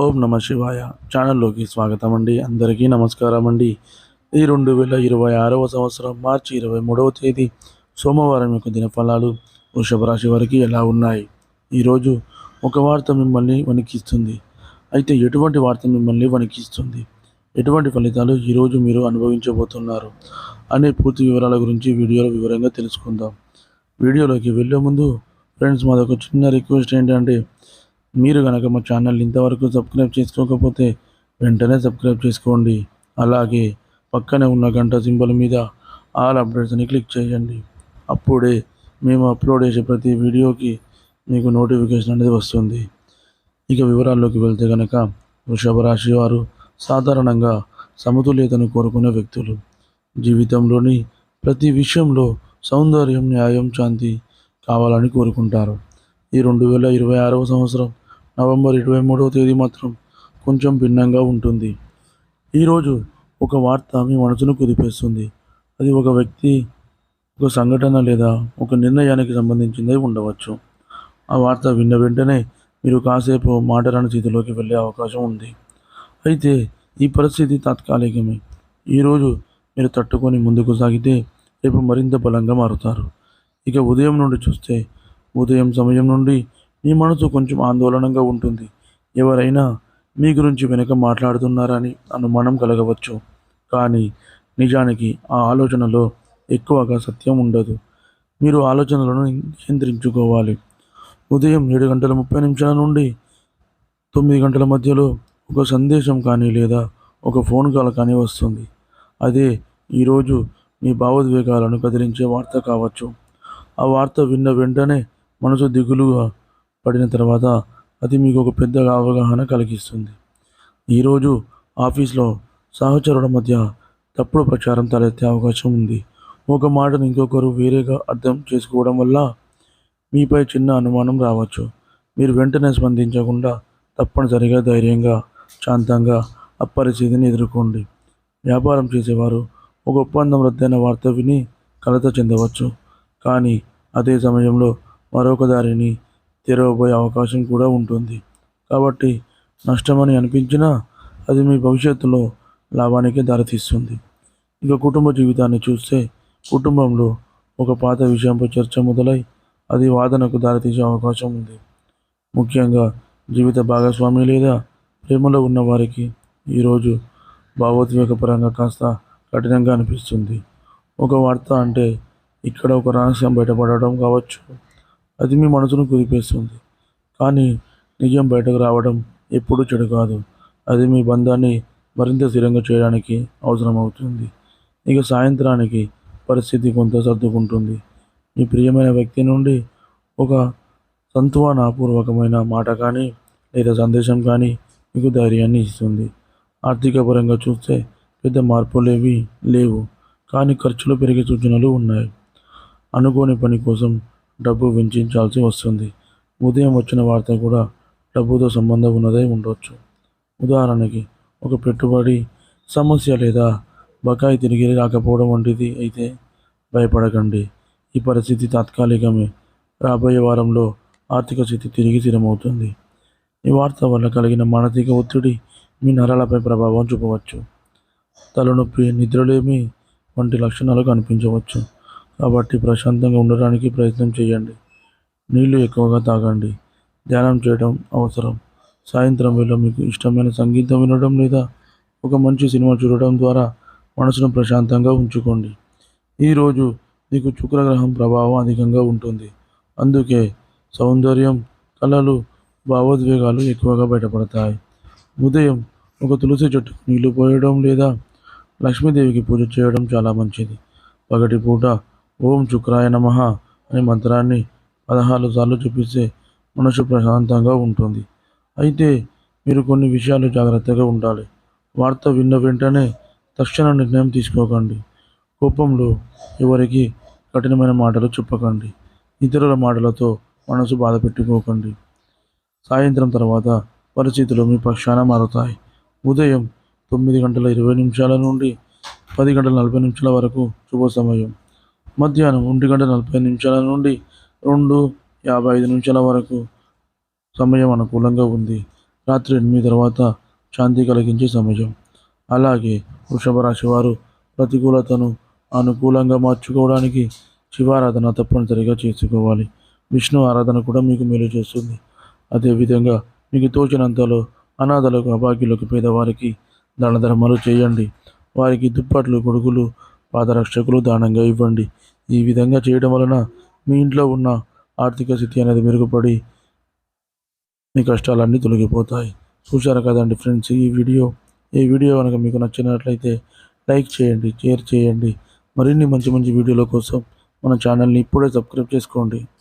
ఓం నమ శివాయ ఛానల్లోకి స్వాగతం అండి. అందరికీ నమస్కారం అండి. ఈ 2026వ సంవత్సరం మార్చి 23వ తేదీ సోమవారం యొక్క దినఫలాలు వృషభ రాశి వారికి ఎలా ఉన్నాయి? ఈరోజు ఒక వార్త మిమ్మల్ని వణికిస్తుంది. అయితే ఎటువంటి వార్త మిమ్మల్ని వణికిస్తుంది, ఎటువంటి ఫలితాలు ఈరోజు మీరు అనుభవించబోతున్నారు అనే పూర్తి వివరాల గురించి వీడియోలో వివరంగా తెలుసుకుందాం. వీడియోలోకి వెళ్ళే ముందు ఫ్రెండ్స్, మాదొక చిన్న రిక్వెస్ట్ ఏంటంటే, మీరు కనుక మా ఛానల్ ఇంతవరకు సబ్స్క్రైబ్ చేసుకోకపోతే వెంటనే సబ్స్క్రైబ్ చేసుకోండి. అలాగే పక్కనే ఉన్న గంట సింబల్ మీద ఆల్ అప్డేట్స్ని క్లిక్ చేయండి. అప్పుడే మేము అప్లోడ్ చేసే ప్రతి వీడియోకి మీకు నోటిఫికేషన్ అనేది వస్తుంది. ఇక వివరాల్లోకి వెళ్తే కనుక, వృషభ రాశి వారు సాధారణంగా సమతుల్యతను కోరుకునే వ్యక్తులు. జీవితంలోని ప్రతి విషయంలో సౌందర్యం, న్యాయం, శాంతి కావాలని కోరుకుంటారు. ఈ 2026వ సంవత్సరం నవంబర్ 23వ తేదీ మాత్రం కొంచెం భిన్నంగా ఉంటుంది. ఈరోజు ఒక వార్త మీ మనసును కుదిపేస్తుంది. అది ఒక వ్యక్తి, ఒక సంఘటన లేదా ఒక నిర్ణయానికి సంబంధించింది ఉండవచ్చు. ఆ వార్త విన్న వెంటనే మీరు కాసేపు మాటరాని స్థితిలోకి వెళ్ళే అవకాశం ఉంది. అయితే ఈ పరిస్థితి తాత్కాలికమే. ఈరోజు మీరు తట్టుకొని ముందుకు సాగితే రేపు మరింత బలంగా మారుతారు. ఇక ఉదయం నుండి చూస్తే, ఉదయం సమయం నుండి మీ మనసు కొంచెం ఆందోళనగా ఉంటుంది. ఎవరైనా మీ గురించి వెనుక మాట్లాడుతున్నారని అనుమానం కలగవచ్చు. కానీ నిజానికి ఆ ఆలోచనలో ఎక్కువగా సత్యం ఉండదు. మీరు ఆలోచనలను నియంత్రించుకోవాలి. ఉదయం 7:30 నుండి 9 గంటల మధ్యలో ఒక సందేశం కానీ లేదా ఒక ఫోన్ కాల్ కానీ వస్తుంది. అదే ఈరోజు మీ భావోద్వేగాలను కదిలించే వార్త కావచ్చు. ఆ వార్త విన్న వెంటనే మనసు దిగులుగా పడిన తర్వాత అది మీకు ఒక పెద్ద అవగాహన కలిగిస్తుంది. ఈరోజు ఆఫీస్లో సహచరుల మధ్య తప్పుడు ప్రచారం తలెత్తే అవకాశం ఉంది. ఒక మాటను ఇంకొకరు వేరేగా అర్థం చేసుకోవడం వల్ల మీపై చిన్న అనుమానం రావచ్చు. మీరు వెంటనే స్పందించకుండా తప్పనిసరిగా ధైర్యంగా, శాంతంగా ఆ పరిస్థితిని ఎదుర్కోండి. వ్యాపారం చేసేవారు ఒక ఒప్పందం రద్దయిన వార్త విని కలత చెందవచ్చు. కానీ అదే సమయంలో మరొక దారిని తెరవబోయే అవకాశం కూడా ఉంటుంది. కాబట్టి నష్టమని అనిపించినా అది మీ భవిష్యత్తులో లాభానికి దారితీస్తుంది. ఇక కుటుంబ జీవితాన్ని చూస్తే, కుటుంబంలో ఒక పాత విషయంపై చర్చ మొదలై అది వాదనకు దారితీసే అవకాశం ఉంది. ముఖ్యంగా జీవిత భాగస్వామి లేదా ప్రేమలో ఉన్న వారికి ఈరోజు భావోద్వేగపరంగా కాస్త కఠినంగా అనిపిస్తుంది. ఒక వార్త అంటే ఇక్కడ ఒక రహస్యం బయటపడడం కావచ్చు. అది మీ మనసును కుదిపేస్తుంది. కానీ నిజం బయటకు రావడం ఎప్పుడూ చెడు కాదు. అది మీ బంధాన్ని మరింత స్థిరంగా చేయడానికి అవసరమవుతుంది. ఇక సాయంత్రానికి పరిస్థితి కొంత సర్దుకుంటుంది. మీ ప్రియమైన వ్యక్తి నుండి ఒక సంతానపూర్వకమైన మాట కానీ లేదా సందేశం కానీ మీకు ధైర్యాన్ని ఇస్తుంది. ఆర్థిక పరంగా చూస్తే పెద్ద మార్పులేవి లేవు, కానీ ఖర్చులు పెరిగే సూచనలు ఉన్నాయి. అనుకోని పని కోసం డబ్బు వెచ్చించాల్సి వస్తుంది. ఉదయం వచ్చిన వార్త కూడా డబ్బుతో సంబంధం ఉన్నదై ఉండొచ్చు. ఉదాహరణకి ఒక పెట్టుబడి సమస్య లేదా బకాయి తిరిగి రాకపోవడం వంటిది అయితే భయపడకండి. ఈ పరిస్థితి తాత్కాలికమే. రాబోయే వారంలో ఆర్థిక స్థితి తిరిగి స్థిరమవుతుంది. ఈ వార్త వల్ల కలిగిన మానసిక ఒత్తిడి మీ నరాలపై ప్రభావం చూపవచ్చు. తలనొప్పి, నిద్రలేమి వంటి లక్షణాలు కనిపించవచ్చు. కాబట్టి ప్రశాంతంగా ఉండడానికి ప్రయత్నం చేయండి. నీళ్లు ఎక్కువగా తాగండి. ధ్యానం చేయడం అవసరం. సాయంత్రం వేళ మీకు ఇష్టమైన సంగీతం వినడం లేదా ఒక మంచి సినిమా చూడడం ద్వారా మనసును ప్రశాంతంగా ఉంచుకోండి. ఈరోజు మీకు శుక్రగ్రహం ప్రభావం అధికంగా ఉంటుంది. అందుకే సౌందర్యం, కళలు, భావోద్వేగాలు ఎక్కువగా బయటపడతాయి. ఉదయం ఒక తులసి చెట్టుకు నీళ్లు పోయడం లేదా లక్ష్మీదేవికి పూజ చేయడం చాలా మంచిది. పగటిపూట ఓం శుక్రాయ నమః అనే మంత్రాన్ని 16 సార్లు జపిస్తే మనసు ప్రశాంతంగా ఉంటుంది. అయితే మీరు కొన్ని విషయాలు జాగ్రత్తగా ఉండాలి. వార్త విన్న వెంటనే తక్షణ నిర్ణయం తీసుకోకండి. కోపంలో ఎవరికి కఠినమైన మాటలు చెప్పకండి. ఇతరుల మాటలతో మనసు బాధ పెట్టుకోకండి. సాయంత్రం తర్వాత పరిస్థితులు మీ పక్షాన మారుతాయి. ఉదయం 9:20 నుండి 10:40 వరకు శుభ సమయం. మధ్యాహ్నం 1:40 నుండి 2:55 వరకు సమయం అనుకూలంగా ఉంది. రాత్రి 8 తర్వాత శాంతి కలిగించే సమయం. అలాగే వృషభ రాశి వారు ప్రతికూలతను అనుకూలంగా మార్చుకోవడానికి శివారాధన తప్పనిసరిగా చేసుకోవాలి. విష్ణు ఆరాధన కూడా మీకు మేలు చేస్తుంది. అదేవిధంగా మీకు తోచినంతలో అనాథలకు, అభాగ్యులకు, పేదవారికి దాన ధర్మాలు చేయండి. వారికి దుప్పట్లు, గొడుగులు, పాదరక్షకులు దానంగా ఇవ్వండి. ఈ విధంగా చేయడం వలన మీ ఇంట్లో ఉన్న ఆర్థిక స్థితి అనేది మెరుగుపడి మీ కష్టాలన్నీ తొలగిపోతాయి. చూశారు కదండి ఫ్రెండ్స్, ఈ వీడియో కనుక మీకు నచ్చినట్లయితే లైక్ చేయండి, షేర్ చేయండి. మరిన్ని మంచి మంచి వీడియోల కోసం మన ఛానల్ని ఇప్పుడే సబ్స్క్రైబ్ చేసుకోండి.